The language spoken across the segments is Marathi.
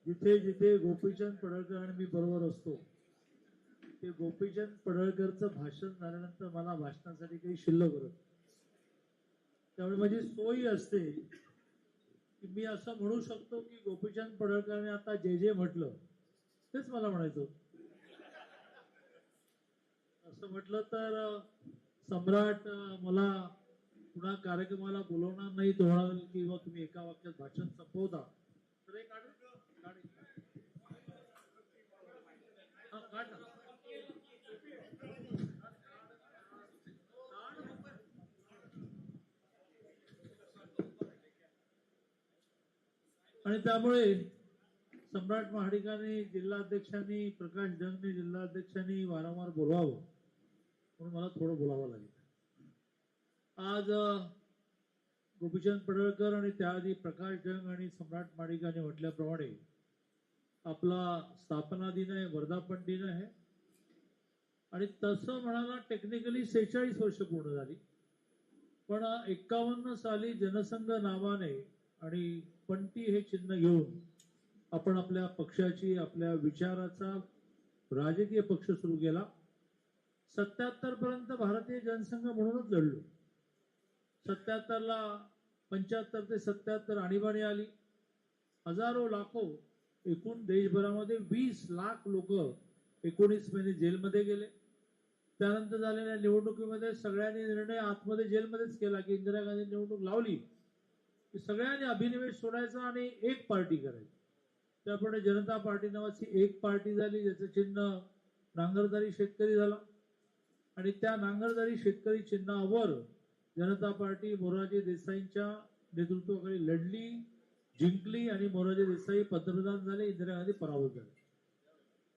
जिथे जिथे गोपीचंद पडळकर आणि मी बरोबर असतो ते गोपीचंद पडळकरचं भाषण झाल्यानंतर मला भाषणासाठी काही शिल्लक उरत त्यामुळे माझी सोय असते की मी असं म्हणू शकतो की गोपीचंद पडळकरने आता जे जे म्हटलं तेच मला म्हणायचं असं म्हटलं तर सम्राट मला पुन्हा कार्यक्रमाला बोलवणार नाही तो म्हणाल की मग तुम्ही एका वाक्यात भाषण संपवता तर एक काढ ना. आणि त्यामुळे सम्राट महाडिकांनी जिल्हाध्यक्षांनी प्रकाश जंगने जिल्हाध्यक्षांनी वारंवार बोलवावं म्हणून मला थोडं बोलावं लागेल. आज गोपीचंद पडळकर आणि त्याआधी प्रकाश जंग आणि सम्राट महाडिकांनी म्हटल्याप्रमाणे आपला स्थापना दिन आहे, वर्धापन दिन आहे आणि तसं म्हणाला टेक्निकली 46 वर्ष पूर्ण झाली. पण 51 साली जनसंघ नावाने आणि पंटी हे चिन्ह घेऊन आपण आपल्या पक्षाची आपल्या विचाराचा राजकीय पक्ष सुरू केला. 77 पर्यंत भारतीय जनसंघ म्हणूनच लढलो. 77ला 75 ते 77 आणीबाणी आली. हजारो लाखो एकूण देशभरामध्ये 20 लाख लोक 19 महिने जेलमध्ये गेले. त्यानंतर झालेल्या निवडणुकीमध्ये सगळ्यांनी निर्णय आतमध्ये जेलमध्येच केला की इंदिरा गांधी निवडणूक लावली की सगळ्यांनी अभिनिवेश सोडायचा आणि एक पार्टी करायची. त्यापुढे जनता पार्टी नावाची एक पार्टी झाली ज्याचं चिन्ह नांगरदारी शेतकरी झाला आणि त्या नांगरदारी शेतकरी चिन्हावर जनता पार्टी मोरारजी देसाईंच्या नेतृत्वाखाली लढली, जिंकली आणि मोरारजी देसाई पंतप्रधान झाले, इंदिरा गांधी पराभूत झाले.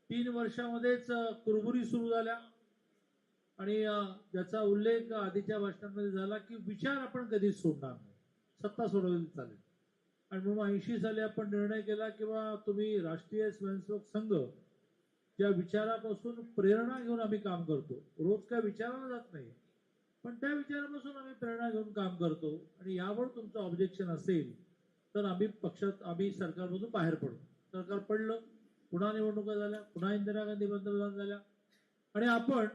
3 वर्षामध्येच कुरबुरी सुरू झाल्या आणि ज्याचा उल्लेख आधीच्या भाषणांमध्ये झाला की विचार आपण कधीच सोडणार नाही, सत्ता सोडवली चालेल. आणि म्हणून 80 साली आपण निर्णय केला किंवा तुम्ही राष्ट्रीय स्वयंसेवक संघ ज्या विचारापासून प्रेरणा घेऊन आम्ही काम करतो, रोज काय विचाराला जात नाही पण त्या विचारापासून आम्ही प्रेरणा घेऊन काम करतो आणि यावर तुमचं ऑब्जेक्शन असेल तर आम्ही सरकारमधून बाहेर पडतो. सरकार पडलं, पुन्हा निवडणुका झाल्या, पुन्हा इंदिरा गांधी पंतप्रधान झाल्या आणि आपण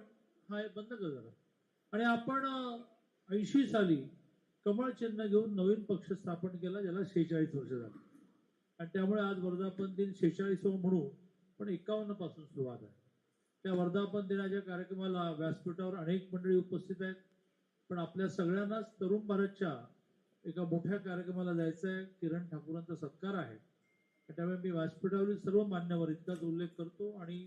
हा बंद झाला आणि आपण 80 साली कमळ चिन्ह घेऊन नवीन पक्ष स्थापन केला ज्याला 46 वर्ष झाली आणि त्यामुळे आज वर्धापन दिन 46 म्हणू पण 51 पासून सुरुवात आहे. त्या वर्धापन दिनाच्या कार्यक्रमाला व्यासपीठावर अनेक मंडळी उपस्थित आहेत पण आपल्या सगळ्यांनाच तरुण भारतच्या एका मोठ्या कार्यक्रमाला जायचं आहे. किरण ठाकूरांचा सत्कार आहे त्यामुळे मी व्यासपीठावरील सर्व मान्यवर इतकाच उल्लेख करतो आणि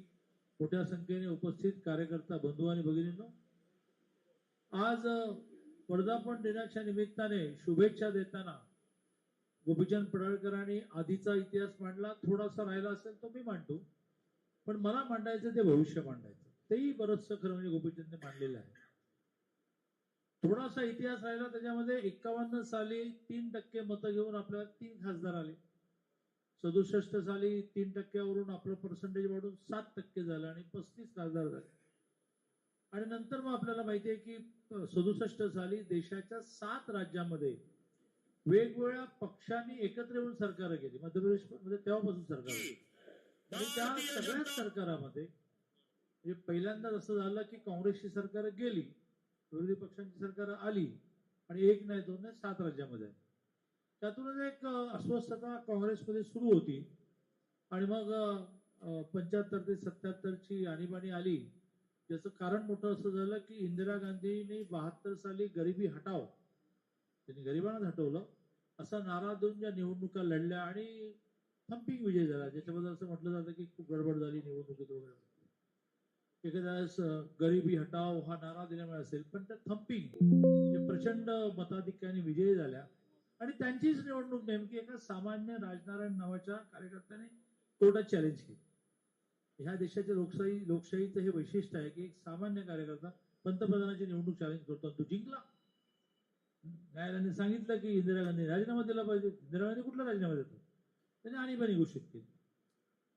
मोठ्या संख्येने उपस्थित कार्यकर्ता बंधू आणि भगिनींनो, आज वर्धापन दिनाच्या निमित्ताने शुभेच्छा देताना गोपीचंद पडळकरांनी आधीचा इतिहास मांडला, थोडासा राहिला असेल तो मी मांडतो पण मला मांडायचं ते भविष्य मांडायचं, तेही बरंचसं खरं म्हणजे गोपीचंदने मांडलेलं आहे. थोडासा इतिहास राहिला त्याच्यामध्ये 51 साली 3% मतं घेऊन आपल्याला 3 खासदार आले. 67 साली 3%वरून आपलं पर्सेंटेज वाढून 7% झालं आणि 35 खासदार झाले. आणि नंतर मग आपल्याला माहिती आहे की 67 साली देशाच्या 7 राज्यांमध्ये वेगवेगळ्या पक्षांनी एकत्र येऊन सरकार केली. मध्य प्रदेश मध्ये तेव्हापासून सरकार होती आणि त्या सगळ्याच सरकारामध्ये म्हणजे पहिल्यांदाच असं झालं की काँग्रेसची सरकार गेली, विरोधी पक्षांची सरकार आली आणि 1 नाही 2 नाही 7 राज्यामध्ये. त्यातूनच एक अस्वस्थता काँग्रेसमध्ये सुरू होती आणि मग 75 ते 77 ची आणीबाणी आली. त्याचं कारण मोठं असं झालं की इंदिरा गांधींनी 72 साली गरिबी हटाव, त्यांनी गरिबांनाच हटवलं असा नारा देऊन ज्या निवडणुका लढल्या आणि थम्पिंग विजय झाला, ज्याच्याबद्दल असं म्हटलं जातं की खूप गडबड झाली निवडणुकीत वगैरे. एखाद्या गरिबी हटाव हा नारा दिल्यामुळे असेल पण त्या थम्पिंग प्रचंड मताधिक्याने विजयी झाल्या आणि त्यांचीच निवडणूक नेमकी एका सामान्य राजनारायण नावाच्या कार्यकर्त्याने कोर्टात चॅलेंज केली. ह्या देशाच्या लोकशाहीचं हे वैशिष्ट्य आहे की एक सामान्य कार्यकर्ता पंतप्रधानाची निवडणूक चॅलेंज करतो, तो जिंकला. न्यायालयाने सांगितलं की इंदिरा गांधी राजीनामा दिला पाहिजे. इंदिरा गांधी कुठला राजीनामा देतो, त्यांनी आणीबाणी घोषित केली.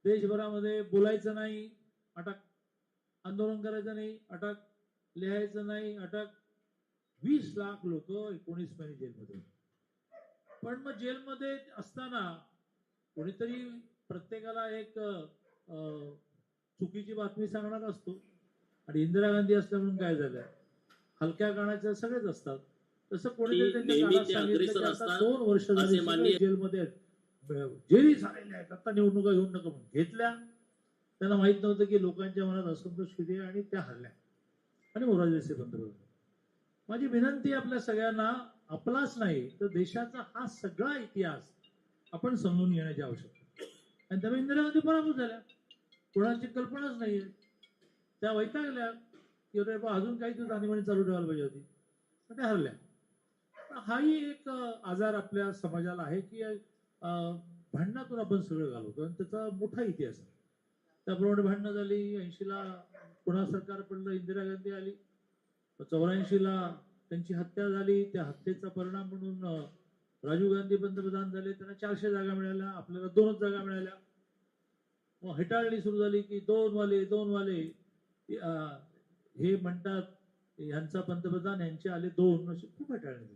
देशभरामध्ये बोलायचं नाही अटक, आंदोलन करायचं नाही अटक, लिहायचं नाही अटक. 20 लाख लोक 19 महिने जेलमध्ये. पण मग जेलमध्ये असताना कोणीतरी प्रत्येकाला एक चुकीची बातमी सांगणार असतो. आणि इंदिरा गांधी असल्या म्हणून काय झालं, हलक्या कानाचे सगळेच असतात. तसं कोणीतरी त्यांच्या नेहमी कानात ते सांगितलं अग्रेसर की आता असतात 2 वर्ष झाली असे माननीय जेलमध्ये आहेत, जेली झालेल्या आहेत, आता निवडणुका घेऊन नका म्हणून घेतल्या. त्यांना माहित नव्हतं की लोकांच्या मनात असंतोष किती आहे, आणि त्या हरल्या आणि मोरारजी देसाई पंतप्रधान. माझी विनंती आपल्या सगळ्यांना, आपलाच नाही तर देशाचा हा सगळा इतिहास आपण समजून घेण्याची आवश्यकता आहे. आणि त्यामुळे इंदिरा गांधी पराभूत झाल्या, कोणाची कल्पनाच नाहीये. त्या वैतागल्या की अरे बा अजून काही तू आणीबाणी चालू ठेवायला पाहिजे होती, तर त्या हरल्या. पण हाही एक आजार आपल्या समाजाला आहे की भांडणातून आपण सगळं घालवतो, आणि त्याचा मोठा इतिहास आहे. त्याप्रमाणे भांडणं झाली, 80ला पुन्हा सरकार पडलं, इंदिरा गांधी आली, 84ला त्यांची हत्या झाली. त्या हत्येचा परिणाम म्हणून राजीव गांधी पंतप्रधान झाले, त्यांना 400 जागा मिळाल्या, आपल्याला 2च जागा मिळाल्या. मग हेटाळणी सुरू झाली की 2 वाले हे म्हणतात यांचा पंतप्रधान, यांचे आले 2, अशी खूप हेटाळणी झाली.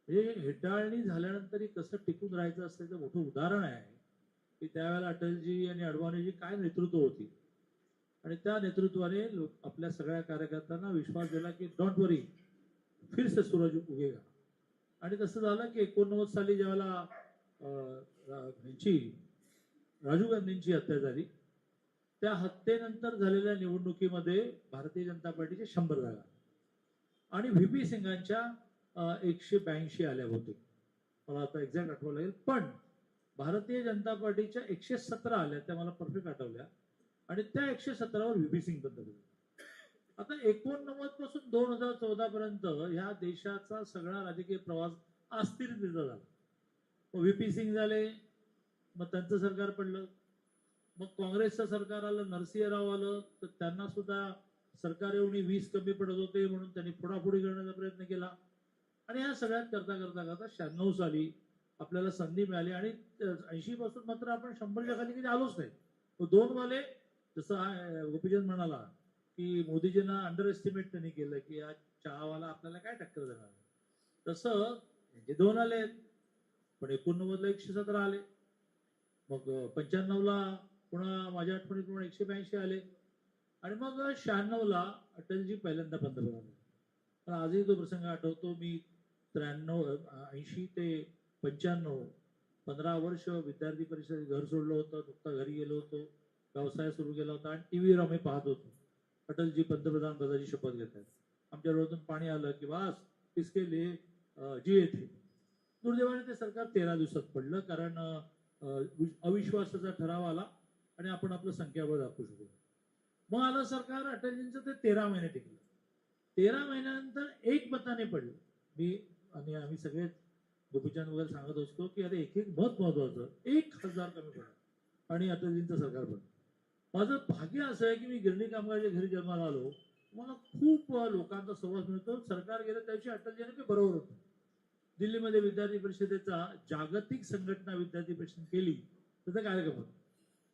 म्हणजे हेटाळणी झाल्यानंतर कसं टिकून राहायचं असल्याचं मोठं उदाहरण आहे की त्यावेळेला अटलजी आणि अडवाणीजी काय नेतृत्व होती, आणि त्या नेतृत्वाने आपल्या सगळ्या कार्यकर्त्यांना विश्वास दिला की डोंट वरी, फिर से सूरज उगेगा. आणि तसं झालं की 89 साली ज्यावेळेला राजीव गांधींची हत्या झाली, त्या हत्येनंतर झालेल्या निवडणुकीमध्ये भारतीय जनता पार्टीचे 100 जागा आणि व्हीपी सिंगांच्या 182 आल्या होते, मला आता एक्झॅक्ट आठवावं लागेल. पण भारतीय जनता पार्टीच्या 117 आल्या, त्या मला परफेक्ट आठवल्या, आणि त्या 117वर व्हीपी सिंग पंतप्रधान. आता 89 पासून 2014 पर्यंत ह्या देशाचा सगळा राजकीय प्रवास अस्थिरतेचा झाला. मग व्हीपी सिंग झाले, मग त्यांचं सरकार पडलं, मग काँग्रेसचं सरकार आलं, नरसिंह राव आलं, तर त्यांना सुद्धा सरकार येऊन 20 कमी पडत होते म्हणून त्यांनी फोडाफोडी करण्याचा प्रयत्न केला. आणि ह्या सगळ्यात करता करता करता 96 साली आपल्याला संधी मिळाली, आणि 80 पासून मात्र आपण 100च्या खाली कधी आलोच नाही. 2 वाले, जसं गोपीचंद म्हणाला की मोदीजींना अंडर एस्टिमेट त्यांनी केलं की हा चहावाला आपल्याला काय टक्कर देणार, तसं जे 2 आले, पण 89ला 117 आले, मग 95ला पुन्हा माझ्या आठवणीप्रमाणे 182 आले, आणि मग 96ला अटलजी पहिल्यांदा पंतप्रधान झाले. पण आजही तो प्रसंग आठवतो. मी 80 ते 95 15 वर्ष विद्यार्थी परिषदेत घर सोडलं होतं, नुकता घरी गेलो होतो, व्यवसाय सुरू केला होता, आणि टीव्हीवर आम्ही पाहत होतो अटलजी पंतप्रधान पदाची शपथ घेत आहेत. आमच्या डोळ्यातून पाणी आलं की बस इसके लिए जिये थे. दुर्दैवाने ते सरकार 13 दिवसात पडलं, कारण अविश्वासाचा ठराव आला आणि आपण आपलं संख्याबळ दाखवू शकलो. मग आलं सरकार अटलजींचं, ते 13 महिने टिकलं. 13 महिन्यानंतर एक मताने पडलं. मी आणि आम्ही सगळे गोपीचंद वगैरे सांगत असतो की अरे एक मत महत्वाचं, 1000 कमी पडलं आणि अटलजींचं सरकार पडलं. माझं भाग्य असं आहे की मी गिरणी कामगारच्या घरी जन्माला आलो, मला खूप लोकांचा सहवास मिळतो. सरकार गेलं त्या दिवशी अटलजीने बरोबर होतं. दिल्लीमध्ये विद्यार्थी परिषदेचा जागतिक संघटना विद्यार्थी परिषद केली, त्याचा कार्यक्रम होता.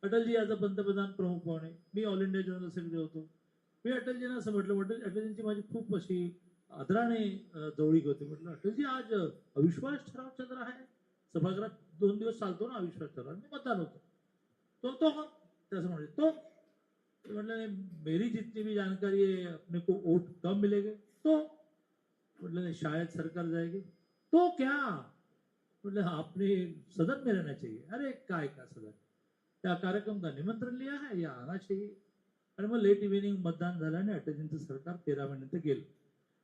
अटलजी याचा पंतप्रधान प्रमुख पाहुणे, मी ऑल इंडिया जनरल सेक्रेटरी होतो. मी अटलजींना असं म्हटलं, अटलजींची माझी खूप अशी आदराने जवळीक होती. म्हटलं अटलजी आज अविश्वास ठराव चल रहा है, सभागृहात 2 दिवस चालतो ना अविश्वास ठराव, मतदान होतं, तो हा त्याचं म्हणजे तो म्हटलं मेरी जितनी भी जानकारी है अपने को वोट कम मिलेंगे, तो म्हटलं नहीं शायद सरकार जाएगी, तो क्या म्हटलं आपने सदन में रहना चाहिए. अरे काय का सदन, त्या कार्यक्रम का निमंत्रण लिया है या आना चाहिए. आणि मग लेट इव्हिनिंग मतदान झालं आणि अटलजींचं सरकार 13 महिन्यात गेलं.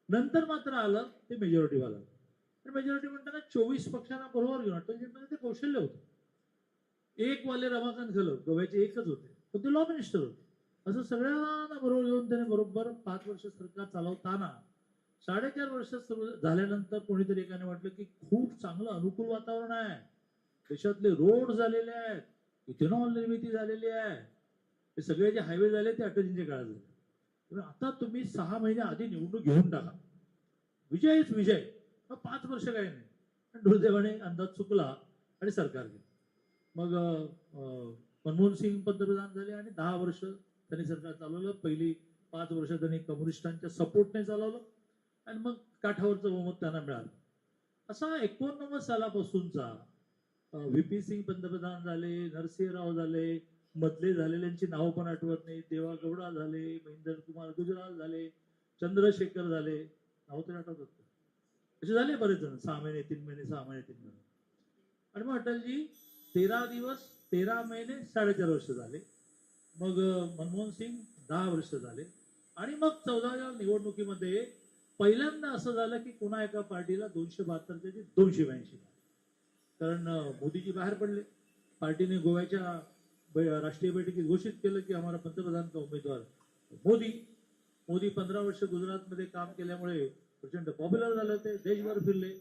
नंतर मात्र आलं ते मेजॉरिटीवाला. तर मेजॉरिटी म्हणताना 24 पक्षांना बरोबर घेऊन अटलजींमध्ये ते कौशल्य होतं. एक वाले रमाकांत खलप गोव्याचे एकच होते, पण ते लॉ मिनिस्टर होते. असं सगळ्यांना बरोबर घेऊन त्याने बरोबर 5 वर्ष सरकार चालवताना 4.5 वर्ष झाल्यानंतर कोणीतरी एकाने म्हटलं की खूप चांगलं अनुकूल वातावरण आहे, देशातले रोड झालेले आहेत, इथेनॉल निर्मिती झालेली आहे, हे सगळे जे हायवे झाले ते अटलजींच्या काळात झाले. आता तुम्ही 6 महिने आधी निवडणूक घेऊन टाका, विजयच विजय, 5 वर्ष काही नाही. दुर्दैवाने अंदाज चुकला आणि सरकार गेलं. मग मनमोहन सिंग पंतप्रधान झाले आणि 10 वर्ष त्यांनी सरकार चालवलं. पहिली 5 वर्ष त्यांनी कम्युनिस्टांच्या सपोर्टने चालवलं, आणि मग काठावरचं बहुमत त्यांना मिळालं. असा 89 सालापासूनचा व्ही.पी. सिंग पंतप्रधान झाले, नरसिंहराव झाले, मधले झालेल्यांची नावं पण आठवत नाही, देवा गौडा झाले, महेंद्र कुमार गुजराल झाले, चंद्रशेखर झाले, नाव तरी आठवतात का? असे झाले बरेच जण, 6 महिने 3 महिने 6 महिने 3 महिने. आणि मग अटलजी 13 दिवस 13 महिने 4.5 वर्ष झाले. मग मनमोहन सिंग 10 वर्ष झाले. आणि मग 14व्या निवडणुकीमध्ये पहिल्यांदा असं झालं की कोणा एका पार्टीला 272 282. कारण मोदीजी बाहेर पडले. पार्टीने गोव्याच्या राष्ट्रीय बैठकीत घोषित केलं की आम्हाला पंतप्रधान का उमेदवार मोदी. मोदी 15 वर्ष गुजरातमध्ये काम केल्यामुळे प्रचंड पॉप्युलर झाले होते, देशभर फिरले.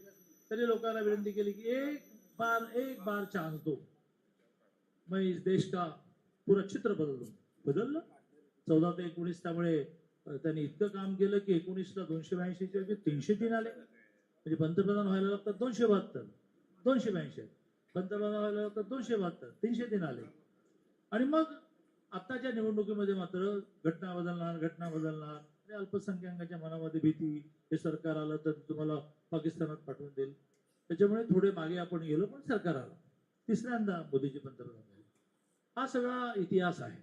तरी लोकांना विनंती केली की एक बार चान्स दो, मैं इस देश का पूरा चित्र बदललं 14 ते 19. त्यामुळे त्यांनी इतकं काम केलं की 19ला 282चे 303 आले. म्हणजे पंतप्रधान व्हायला लागतात 272, 282, पंतप्रधान व्हायला लागतात 272, 303 आले. आणि मग आताच्या निवडणुकीमध्ये मात्र घटना बदलणार आणि अल्पसंख्याकांच्या मनामध्ये भीती, हे सरकार आलं तर तुम्हाला पाकिस्तानात पाठवून देईल, त्याच्यामुळे थोडे मागे आपण गेलो, पण सरकार आलं. तिसऱ्यांदा मोदीजी पंतप्रधान झाले. हा सगळा इतिहास आहे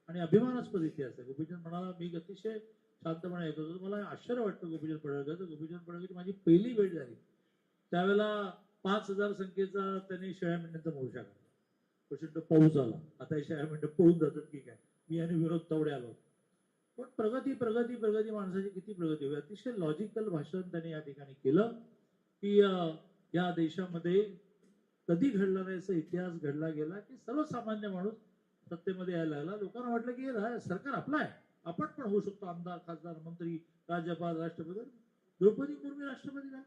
आणि अभिमानास्पद इतिहास आहे. गोपीचंद म्हणाला, मी अतिशय शांतपणे ऐकत होतो. मला आश्चर्य वाटतं गोपीचंद पडळकर माझी पहिली भेट झाली त्यावेळेला 5,000 संख्येचा त्यांनी शेळ्या मेंढ्यांचा मोर्चा काढला. प्रचंड पाऊस झाला. आता हे शेळ्या मेंढ्या पळून जातात की काय, मी आणि विरोध तेवढे आलो. पण प्रगती माणसाची किती प्रगती होईल. अतिशय लॉजिकल भाषण त्यांनी या ठिकाणी केलं की या देशामध्ये कधी घडला नाही असा इतिहास घडला गेला की सर्वसामान्य माणूस सत्तेमध्ये यायला लागला. लोकांना वाटलं की सरकार आपलं आहे, आपण पण होऊ शकतो आमदार, खासदार, मंत्री, राज्यपाल, राष्ट्रपती. द्रौपदी मुर्मू राष्ट्रपती झाले.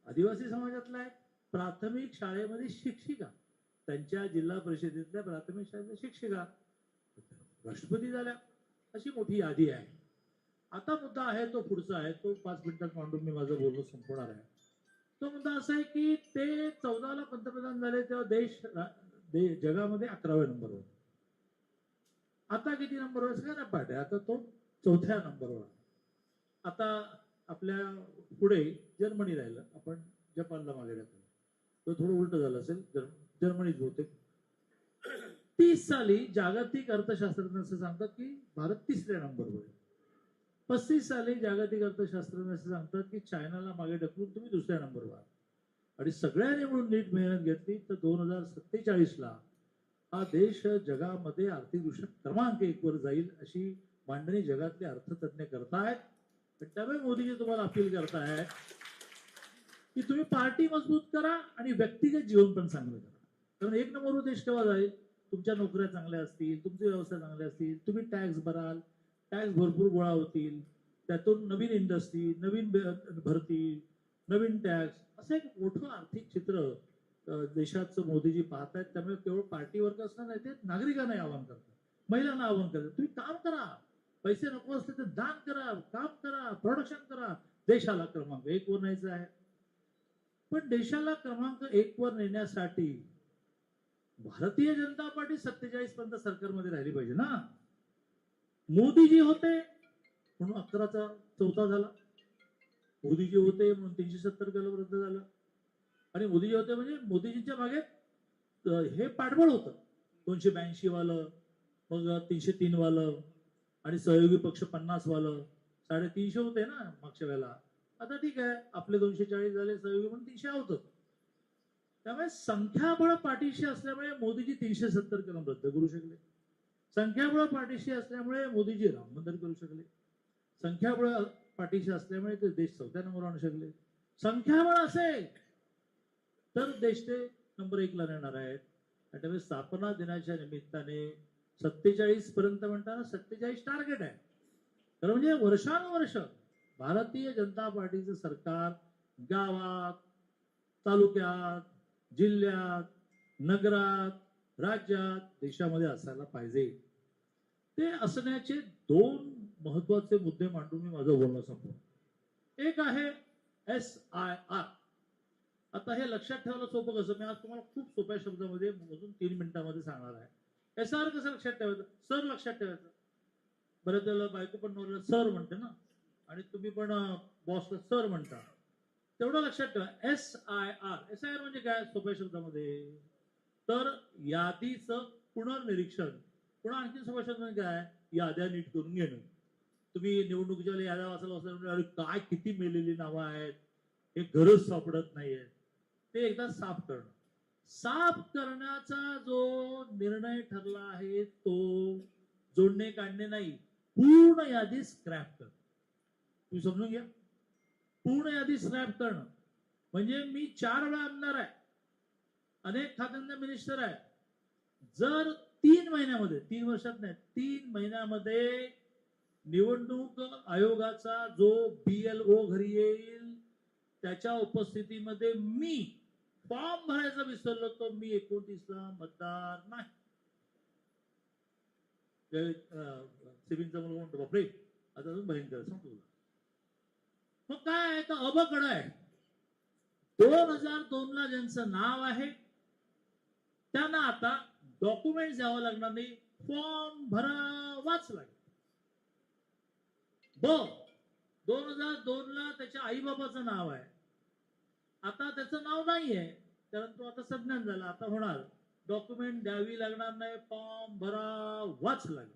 आदिवासी समाजातला एक प्राथमिक शाळेमध्ये शिक्षिका, त्यांच्या जिल्हा परिषदेतल्या प्राथमिक शाळेतल्या शिक्षिका राष्ट्रपती झाल्या. अशी मोठी यादी आहे. आता मुद्दा आहे तो पुढचा आहे, तो 5 मिनिटात मांडून मी माझं बोलणं संपवणार आहे. तो मुद्दा असा आहे की ते 14ला पंतप्रधान झाले तेव्हा देश जगामध्ये 11व्या नंबरवर. आता किती नंबरवर सगळ्यांना पाठ आहे. आता तो 4थ्या नंबरवर. आता आपल्या पुढे जर्मनी राहिलं, आपण जपानला मागे टाकलं, तो थोडं उलट झालं असेल, जर्मनीच बहुतेक. 30 साली जागतिक अर्थशास्त्रज्ञ असं सांगतात की भारत 3ऱ्या नंबरवर आहे. 35 साली जागतिक अर्थशास्त्रज्ञ असं सांगतात की चायनाला मागे ढकलून तुम्ही 2ऱ्या नंबरवर आहात. आणि सगळ्यांनी म्हणून नीट मेहनत घेतली तर 2047ला हा देश जगामध्ये आर्थिकदृष्ट्या क्रमांक 1 वर जाईल अशी मांडणी जगातले अर्थतज्ञ करतायत. त्यामुळे मोदीजी तुम्हाला अपील करतायत की तुम्ही पार्टी मजबूत करा आणि व्यक्तिगत जीवन पण चांगलं करा. कारण 1 नंबरवर देश केव्हा जाईल? तुमच्या नोकऱ्या चांगल्या असतील, तुमचे व्यवसाय चांगले असतील, तुम्ही टॅक्स भराल, टॅक्स भरपूर गोळा होतील, त्यातून नवीन इंडस्ट्री, नवीन भरती, नवीन टॅक्स, असं एक मोठं आर्थिक चित्र देशाचं मोदीजी पाहतायत. त्यामुळे केवळ पार्टी वर्कर्स नाही, ते नागरिकांना आवाहन करतात, महिलांना आवाहन करतात, तुम्ही काम करा, पैसे नको असले तर दान करा, काम करा, प्रोडक्शन करा. देशाला क्रमांक 1 वर न्यायचं आहे. पण देशाला क्रमांक 1 वर नेण्यासाठी भारतीय जनता पार्टी 47 पर्यंत सरकारमध्ये राहिली पाहिजे ना. मोदीजी होते म्हणून 11चा 4था झाला. मोदीजी होते म्हणून 370 केलं रद्द झालं. आणि मोदीजी होते म्हणजे मोदीजींच्या मागे हे पाठबळ होतं. 282 वालं, मग 303 वालं, आणि सहयोगी पक्ष 50 वालं. 350 होते ना मागच्या वेळेला. आता ठीक आहे, आपले 240 झाले, सहयोगी म्हणून 300 होतं. त्यामुळे संख्याबळ पाठीशी असल्यामुळे मोदीजी 370 कलम रद्द करू शकले. संख्याबळ पाठीशी असल्यामुळे मोदीजी राम मंदिर करू शकले. संख्याबळ पाठीशी असल्यामुळे ते देश 4थ्या नंबरवर आणू शकले. संख्याबळ असेल तर देश ते नंबर 1 ला नेणार आहेत. त्यामुळे स्थापना दिनाच्या निमित्ताने 47 पर्यंत म्हणताना 47 टार्गेट आहे. तर म्हणजे वर्षानुवर्ष भारतीय जनता पार्टीचं सरकार गावात, तालुक्यात, जिल्ह्यात, नगरात, राज्यात, देशामध्ये असायला पाहिजे. ते असण्याचे 2 महत्वाचे मुद्दे मांडून मी माझं बोलणं संपवतो. एक आहे SIR. आता हे लक्षात ठेवायला सोपं कसं, मी आज तुम्हाला खूप सोप्या शब्दामध्ये मोजून 3 मिनिटांमध्ये सांगणार आहे. SIR कसं लक्षात ठेवायचं? सर लक्षात ठेवायचं. बऱ्याच वेळेला बायको पण नवऱ्याला सर म्हणते ना, आणि तुम्ही पण बॉसला सर म्हणता. तेवढं लक्षात ठेवा. SIR म्हणजे काय सोप्या शब्दामध्ये, तर यादीचं पुनर्निरीक्षण. पुन्हा आणखी सोप्या शब्दामध्ये काय, याद्या नीट करून घेणं. तुम्ही निवडणुकीच्या वेळी याद्या वाचायला बसल्यामुळे अरे काय किती मेलेली नावं आहेत, हे घरच सापडत नाहीये, ते एकदा साफ करणं. साफ करण्याचा जो निर्णय ठरला आहे तो जोडणे काढणे नाही, पूर्ण यादी स्क्रॅप करणं. तुम्ही समजून घ्या, पूर्ण यादी स्क्रॅप करणं म्हणजे मी 4 वेळा आमदार आहे, अनेक खात्यांचा मिनिस्टर आहे. जर 3 महिन्यामध्ये, 3 वर्षात नाही, 3 महिन्यामध्ये निवडणूक आयोगाचा जो BLO घरी येईल त्याच्या उपस्थितीमध्ये मी फॉर्म भरायचा विसरलो तर मी 29ला मतदार नाही. सिबिनचा मुलगा म्हणतो बापरे आता अजून भयंकर सांगतो तुला. मग काय आहे तर अबकड आहे. 2002ला ज्यांचं नाव आहे त्यांना आता डॉक्युमेंट द्यावं लागणार नाही, फॉर्म भरावाच लागेल. 2002ला त्याच्या आईबाबाचं नाव आहे, आता त्याचं नाव नाहीये कारण तो आता संज्ञान झाला. आता होणार डॉक्युमेंट द्यावी लागणार नाही, फॉर्म भरावाच लागेल.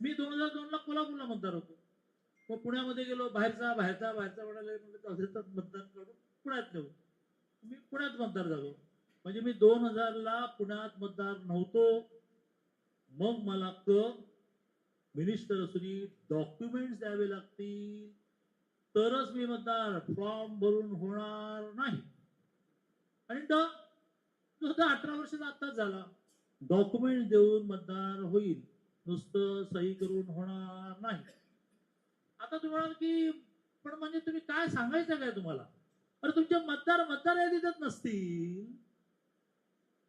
मी 2002ला कोल्हापूरला मतदार होतो. मग पुण्यामध्ये गेलो, बाहेरचा म्हणाले मतदान करून पुण्यात नेऊ. मी पुण्यात मतदार झालो. म्हणजे मी 2000ला पुण्यात मतदार नव्हतो. मग मला मिनिस्टर असून डॉक्युमेंट्स द्यावे लागतील तरच मी मतदार, फॉर्म भरून होणार नाही. आणि 18 वर्षाचा आत्ताच झाला, डॉक्युमेंट देऊन मतदार होईल, नुसतं सही करून होणार नाही. आता तुम्ही म्हणाल की पण म्हणजे तुम्ही काय सांगायचं काय तुम्हाला, अरे तुमचे मतदार यादीतच नसतील,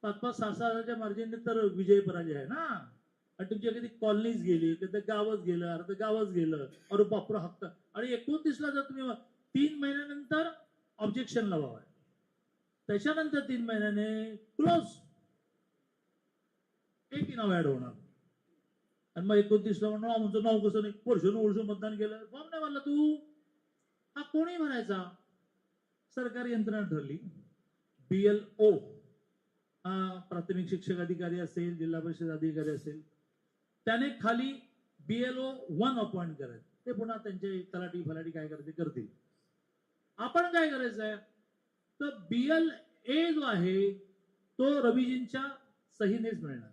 5-5, 6-6 हजारच्या मार्जिनने तर विजय पराजय आहे ना. आणि तुमच्या कधी कॉलनीज गेली, कधी गावच गेलं, अर्ध गावच गेलं, अरे बापरा हक्क. आणि 29ला जर तुम्ही 3 महिन्यानंतर ऑब्जेक्शन लावावं, त्याच्यानंतर 3 महिन्याने क्लोज, एक नाव ऍड होणार. आणि मग 29ला म्हणून आमचं नाव कसं नाही, वर्ष मतदान केलं, फॉर्म नाही भरला तू, हा कोणी भरायचा. सरकारी यंत्रणा ठरली. BLO प्राथमिक शिक्षक अधिकारी असेल, जिल्हा परिषद अधिकारी असेल, त्याने खाली BLO 1 अपॉइंट करायचं. ते पुन्हा त्यांचे तलाठी फलाटी काय करायचे करतील. आपण काय करायचं आहे तर BLA जो आहे तो रवीजींच्या सहीनेच मिळणार.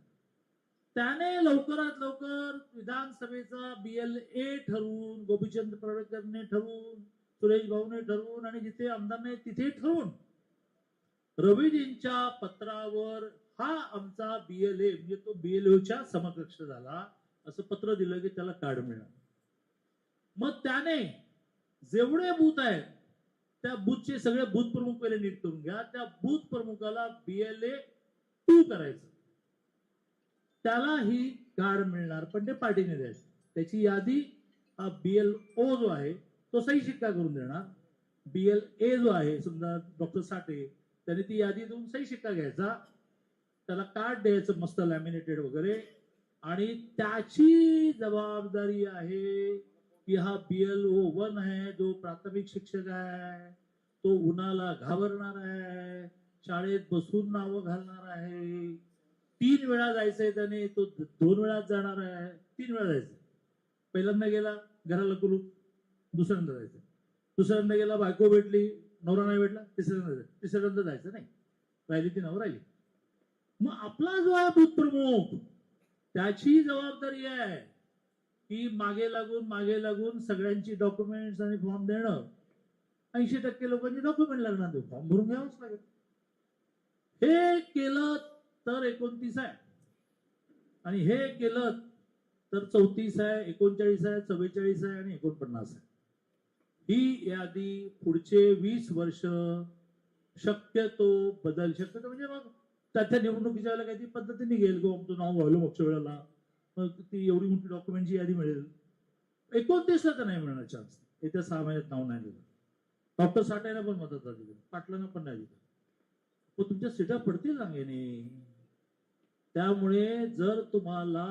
त्याने लवकरात लवकर विधानसभेचा BLA ठरवून, गोपीचंद पडळकरने ठरवून, सुरेश भाऊने ठरवून आणि जिथे आमदार नाही तिथे ठरवून रवीजींच्या पत्रावर हा आमचा BLA म्हणजे तो BLOच्या समकक्ष झाला असं पत्र दिलं की त्याला कार्ड मिळालं. मग त्याने जेवढे बूथ आहेत त्या बूथचे सगळे बूथ प्रमुख पहिले नीट करून घ्या. त्या बूथ प्रमुखाला BLA 2 करायचं, त्याला ही कार्ड मिळणार, पण ते पार्टीने द्यायचं. त्याची यादी हा BLO जो आहे तो सही शिक्का करून देणार. BLA जो आहे समजा डॉक्टर साठे, त्याने ती यादी देऊन सही शिक्का घ्यायचा, त्याला कार्ड द्यायचं मस्त लॅमिनेटेड वगैरे. आणि त्याची जबाबदारी आहे की हा BLO 1 आहे जो प्राथमिक शिक्षक आहे तो उन्हाला घाबरणार आहे, शाळेत बसून नावं घालणार आहे, 3 वेळा जायचंय त्याने, तो 2 वेळाच जाणार आहे. 3 वेळा जायचं. पहिल्यांदा गेला घराला कुलूप, दुसऱ्यांदा जायचं, दुसऱ्यांदा गेला बायको भेटली, नवरा नाही भेटला, तिसऱ्यांदा जायचं नाही, राहिली ती नावं राहिली. मग आपला जो आहे बूथ प्रमुख त्याची जबाबदारी आहे की मागे लागून सगळ्यांची डॉक्युमेंट्स आणि फॉर्म देणं. 80% लोकांची डॉक्युमेंट लागणार, फॉर्म भरून घ्यावंच लागेल. हे केलं तर 29 आहे, आणि हे केलं तर 34 आहे, 39 आहे, 44 आहे आणि 49 आहे. ही यादी पुढचे 20 वर्ष शक्यतो म्हणजे मग त्या निवडणुकीच्या वेळेला काही पद्धतीने गेल किंवा आमचं नाव व्हायला मागच्या वेळेला, मग ती एवढी मोठी डॉक्युमेंटची यादी मिळेल. 29ला तर नाही मिळणार चान्स, येत्या 6 महिन्यात नाव नाही दिलं. डॉक्टर साठेला पण मदत झाली, पाटलांना पण नाही दिलं. मग तुमच्या सीटा पडतील सांगेने. त्यामुळे जर तुम्हाला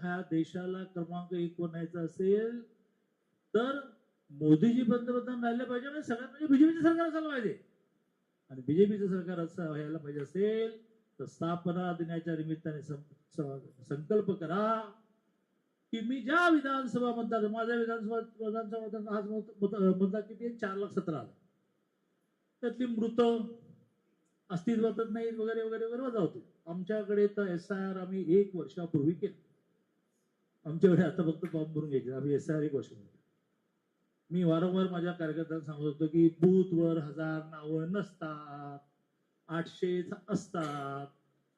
ह्या देशाला क्रमांक 1 बनायचं असेल तर मोदीजी पंतप्रधान राहिले पाहिजे म्हणजे सगळ्यात म्हणजे बीजेपीचं सरकार असायला पाहिजे. आणि बीजेपीचं सरकार असं व्हायला पाहिजे असेल तर स्थापना दिनाच्या निमित्ताने संकल्प करा की मी ज्या विधानसभा मतदार माझ्या विधानसभा आज मतदार किती 4,17,000 त्यातली मृत अस्तित्वातच नाही वगैरे वगैरे वगैरे वजा होते. आमच्याकडे तर SIR आम्ही 1 वर्षापूर्वी केलं. आमच्याकडे आता फक्त फॉर्म भरून घ्यायचे. आम्ही SIR 1 वर्ष. मी वारंवार माझ्या कार्यकर्त्यांना सांगत होतो की बूथवर 1000 नावं नसतात, 800 असतात.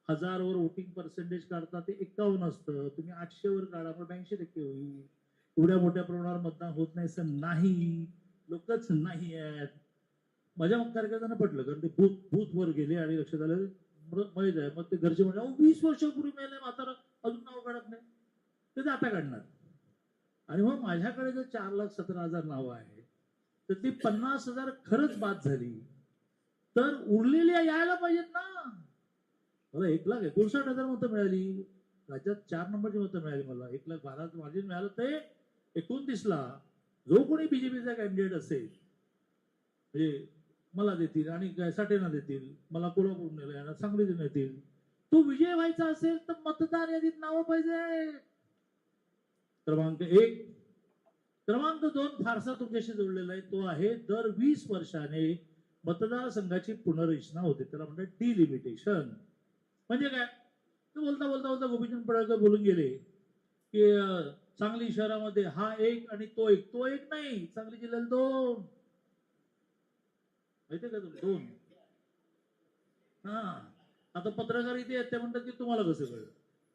1000 वर वोटिंग पर्सेंटेज काढता ते 51 असतं. तुम्ही 800 वर काढा मग 82% होईल. एवढ्या मोठ्या प्रमाणावर मतदान होत नाही असं नाही, लोकच नाही आहेत. माझ्या कार्यकर्त्यांना पटलं कारण ते बूथ वर गेले आणि लक्षात आलं माहित आहे. मग ते घरचे म्हणजे 20 वर्षापूर्वी मेले म्हातारा अजून नाव काढत नाही, ते आता काढणार. आणि मग माझ्याकडे जर 4,17,000 नावं आहेत तर ती 50,000 खरंच बाद झाली तर उरलेली यायला पाहिजेत ना. मला 1,59,000 मतं मिळाली. राज्यात 4 नंबरची मतं मिळाली मला. 1,12,000 मार्जिन मिळालं ते 29ला जो कोणी बीजेपीचा कॅन्डिडेट असेल म्हणजे मला देतील आणि काय साठेना देतील, मला कोल्हापूर नेलं सांगलीत नेतील, तो विजय व्हायचा असेल तर मतदार यादीत नावं पाहिजे. क्रमांक 1. क्रमांक 2 फारसा तुमच्याशी जोडलेला आहे. तो आहे दर 20 वर्षाने मतदारसंघाची पुनर्रचना होते. त्याला म्हणतात डिलिमिटेशन. म्हणजे काय? ते बोलता बोलता बोलता गोपीचंद पडळकर बोलून गेले की सांगली शहरामध्ये हा एक आणि तो एक. तो एक नाही, सांगली जिल्ह्यात 2. माहितीये का तुम्ही? 2. हा. आता पत्रकार इथे आहेत ते म्हणतात की तुम्हाला कसं कळलं?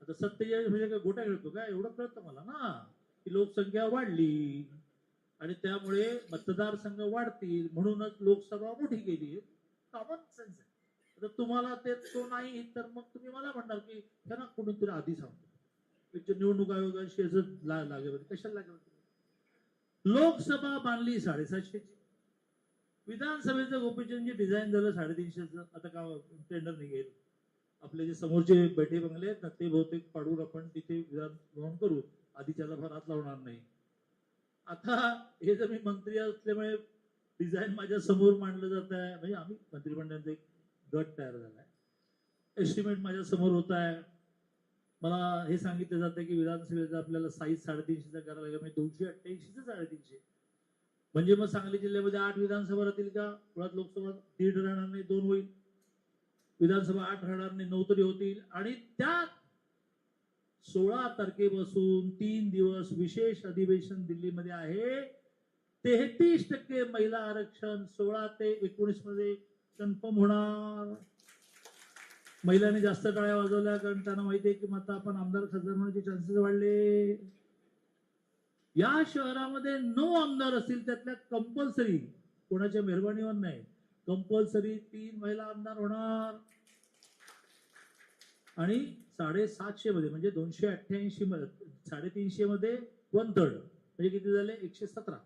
आता 47 म्हणजे काय गोट्या खेळतो काय? एवढं कळतं मला ना की लोकसंख्या वाढली आणि त्यामुळे मतदारसंघ वाढतील म्हणूनच लोकसभा मोठी केली. कॉमन सेन्स आहे. तर तुम्हाला ते तो नाही तर मग तुम्ही मला म्हणणार की त्यांना कोणीतरी आधी सांगतो निवडणूक आयोगाशी लागेल कशाला लागेल. लोकसभा बांधली 750ची. विधानसभेचं गोपीचंदजी डिझाईन झालं 350चं. आता का टेंडर निघेल. आपले जे समोरचे बैठे बंगले आहेत ना ते बहुतेक पाडून आपण तिथे विधान करू. आधीच्याला फार हात लावणार नाही. आता हे जर मी मंत्री असल्यामुळे डिझाईन माझ्या समोर मांडलं जात आहे. म्हणजे आम्ही मंत्रिमंडळाचा एक गट तयार झालाय. एस्टिमेट माझ्या समोर होत आहे. मला हे सांगितलं जातं की विधानसभेचा आपल्याला साईज 350चा करायला लागेल. म्हणजे 288चं 350. म्हणजे मग सांगली जिल्ह्यामध्ये 8 विधानसभा राहतील का? मुळात लोकसभा 1.5 राहणार नाही, 2 होईल. विधानसभा 8 राहणार नाही, 9 तरी होतील. आणि त्यात 16 तारखेपासून 3 दिवस विशेष अधिवेशन दिल्लीमध्ये आहे. 33% महिला आरक्षण 16 ते 19 मध्ये कन्फर्म होणार. महिलांनी जास्त टाळ्या वाजवल्या कारण त्यांना माहिती आहे की मग आता आपण आमदार खासदार होण्याचे चान्सेस वाढले. या शहरामध्ये 9 आमदार असतील त्यातल्या कंपल्सरी कोणाच्या मेहरबानीवर नाही कंपल्सरी 3 महिला आमदार होणार. आणि 750 मध्ये म्हणजे 288 350 मध्ये 1/3 म्हणजे किती झाले 117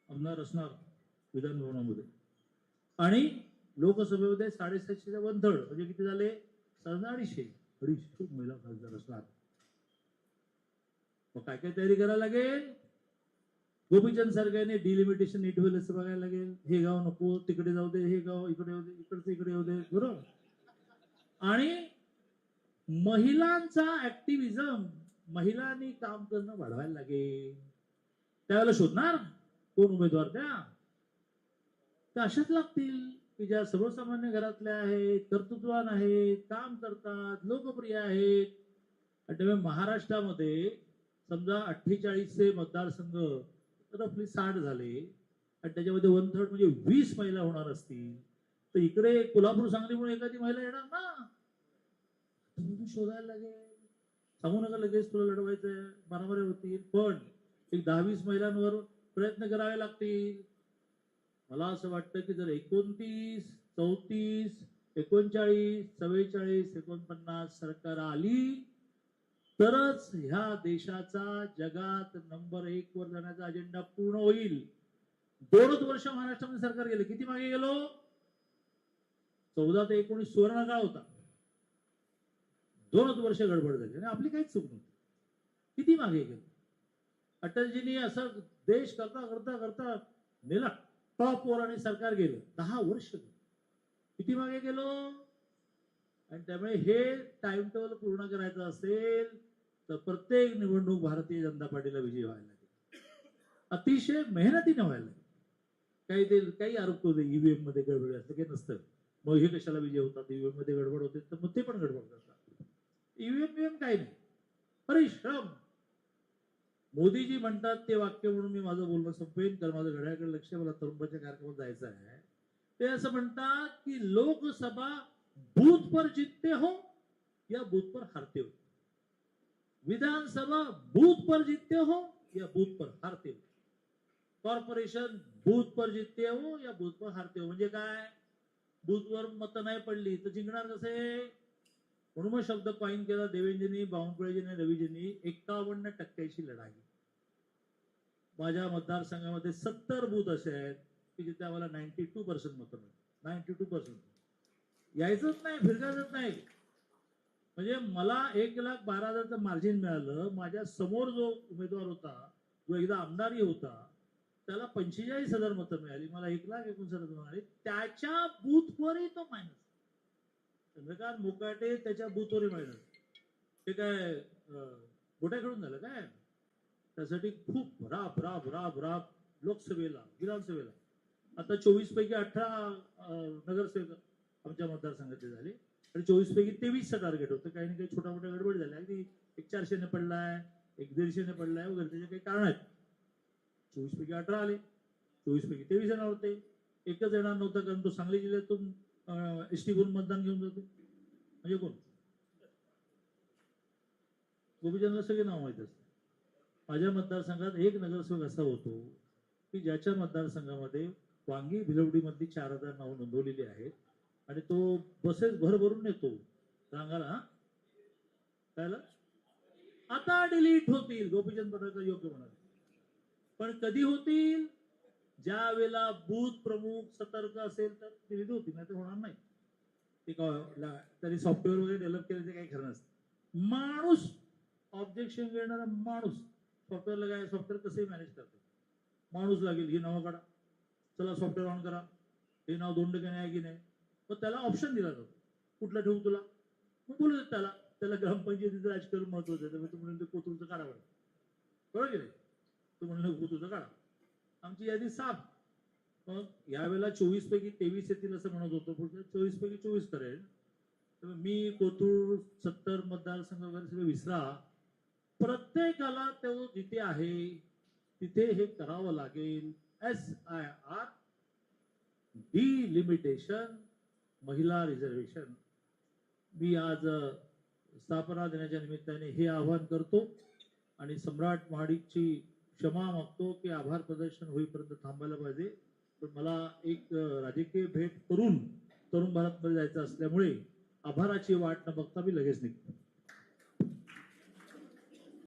आमदार असणार विधान भवनामध्ये. आणि लोकसभेमध्ये 750च्या 1/3 म्हणजे किती झाले 250 महिला खासदार असणार. मग काय काय तयारी करायला लागेल. गोपीचंद सरकारने डिलिमिटेशन नीट होईल असं बघायला लागेल. हे गाव नको तिकडे जाऊ दे, हे गाव इकडे येऊ दे, इकडचं इकडे येऊ दे. बरोबर. आणि महिलांचा ऍक्टिव्हिजम महिलांनी काम करणं वाढवायला लागेल. त्यावेळेला शोधणार कोण उमेदवार त्या अशाच लागतील की ज्या सर्वसामान्य घरातल्या आहेत, कर्तृत्ववान आहेत, काम करतात, लोकप्रिय आहेत. आणि त्यामुळे महाराष्ट्रामध्ये समजा 48 मतदारसंघ रफली 60 झाले आणि त्याच्यामध्ये 1/3 म्हणजे 20 महिला होणार असतील तर इकडे कोल्हापूर सांगलीमुळे एखादी महिला येणार ना. शोधायला लागेल. सांगू नका लगेच तुला लढवायचंय मारामारी होतील पण एक 10-20 महिलांवर प्रयत्न करावे लागतील. मला असं वाटतं की जर 29, 34, 39, 44, 49 सरकार आली तरच ह्या देशाचा जगात नंबर 1 वर जाण्याचा अजेंडा पूर्ण होईल. 2च वर्ष महाराष्ट्रामध्ये सरकार गेले. किती मागे गेलो. 14 ते 19 सुवर्णकाळ होता. 2च वर्ष गडबड झाली आणि आपली काहीच चूक नव्हती. किती मागे गेलो. अटलजींनी असं देश करता करता करता नेला टॉपवर आणि सरकार गेलं 10 वर्ष किती मागे गेलो. आणि त्यामुळे हे टाइम टेबल पूर्ण करायचं असेल तर प्रत्येक निवडणूक भारतीय जनता पार्टीला विजय व्हायला लागेल. अतिशय मेहनतीने व्हायला लागेल. काही आरोप करू दे ईव्हीएम मध्ये गडबड असतं काही नसतं. मग हे कशाला विजय होतात, ईव्हीएम मध्ये गडबड होते तर मग ते पण गडबड करतात. ईव्हीएम काही नाही, परिश्रम. मोदीजी म्हणतात ते वाक्य म्हणून मी माझं बोलणं संपवेन, कारण माझं घड्याळाकडे लक्ष, मला तरुणच्या कार्यक्रमात जायचं आहे. ते असं म्हणतात की लोकसभा बूथ पर जीतते हो या बूथ पर हारते हो, विधानसभा बूथ पर जीतते हो या बूथ पर हारते हो, कॉर्पोरेशन बूथ पर जीतते हो या बूथ पर हारते हो. म्हणजे काय, बूथवर मतं नाही पडली तर जिंकणार कसे. म्हणून मग शब्द कॉइन केला देवेंद्रजींनी, बावनकुळेजींनी, रवीजींनी, 51% लढाई. माझ्या मतदारसंघामध्ये 70 बूथ असे आहेत की जिथे आम्हाला 92% मतं मिळतात. 92% यायचंच नाही, फिरकायचंच नाही. म्हणजे मला 1,12,000चं मार्जिन मिळालं. माझ्या समोर जो उमेदवार होता, जो एकदा आमदारही होता, त्याला 45,000 मतं मिळाली, मला 1,59,000 मिळाली. त्याच्या बूथवरही तो मायनस. चंद्रकांत मुकाटे त्याच्या बूथवरही मायनस. ते काय गोट्या खेळून झालं काय. त्यासाठी खूप राब राब राब राब लोकसभेला, विधानसभेला. आता 24 पैकी 18 नगरसेवक आमच्या मतदारसंघाचे झाले आणि 24 पैकी 23चं टार्गेट होतं. काही ना काही छोटा मोठा गडबड झाल्या, अगदी 400ने पडलाय, 150ने पडलाय वगैरे, त्याचे काही कारण आहेत. 24 पैकी 18 आले, 24 पैकी 23 येणार होते. एकच येणार नव्हतं, कारण तो सांगली जिल्ह्यातून एसटी करून मतदान घेऊन जातो. म्हणजे कोण, गोपीचंदला सगळे नाव माहित असते. माझ्या मतदारसंघात एक नगरसेवक असा होतो की ज्याच्या मतदारसंघामध्ये वांगी भिलवडीमधली 4,000 नावं नोंदवलेली आहेत आणि तो बसेस भरभरून नेतो रांगाला. कळलं. आता डिलीट होतील, गोपीचंद पडळकर योग्य म्हणाले, पण कधी होतील, ज्या वेळेला बूथ प्रमुख सतर्क असेल तर डिलीट होतील, नाही तर होणार नाही. ते तरी सॉफ्टवेअर वगैरे डेव्हलप केल्याचे काही खरं नसतं. माणूस ऑब्जेक्शन घेणारा माणूस, सॉफ्टवेअरला काय, सॉफ्टवेअर कसंही मॅनेज करतो. माणूस लागेल, ही नावं काढा, चला सॉफ्टवेअर ऑन करा, हे नाव 2% आहे की नाही. मग त्याला ऑप्शन दिला जातो, कुठला ठेवू तुला. मग बोलू देत त्याला, त्याला ग्रामपंचायतीचं राजकारण महत्वाचं आहे, त्यामुळे तू म्हणून ते कोथरूडचं काढा बरं, बरोबर की नाही. तू म्हणलं कोथरूडचं काढा, आमची यादी साफ. मग यावेळेला 24 पैकी 23 येतील असं म्हणत होतो, पुढच्या 24 पैकी 24 करेल. तर मी कोथरूड 70 मतदारसंघ वगैरे सगळे विसरा, प्रत्येकाला तो जिथे आहे तिथे हे करावं लागेल. SIR, डिलिमिटेशन, महिला रिझर्वेशन. मी आज स्थापना दिनाच्या निमित्ताने हे आवाहन करतो आणि सम्राट महाडिकची क्षमा मागतो की आभार प्रदर्शन होईपर्यंत थांबायला पाहिजे. पण मला एक राजकीय भेट करून तरुण भारतमध्ये जायचं असल्यामुळे आभाराची वाट न बघता मी लगेच निघतो.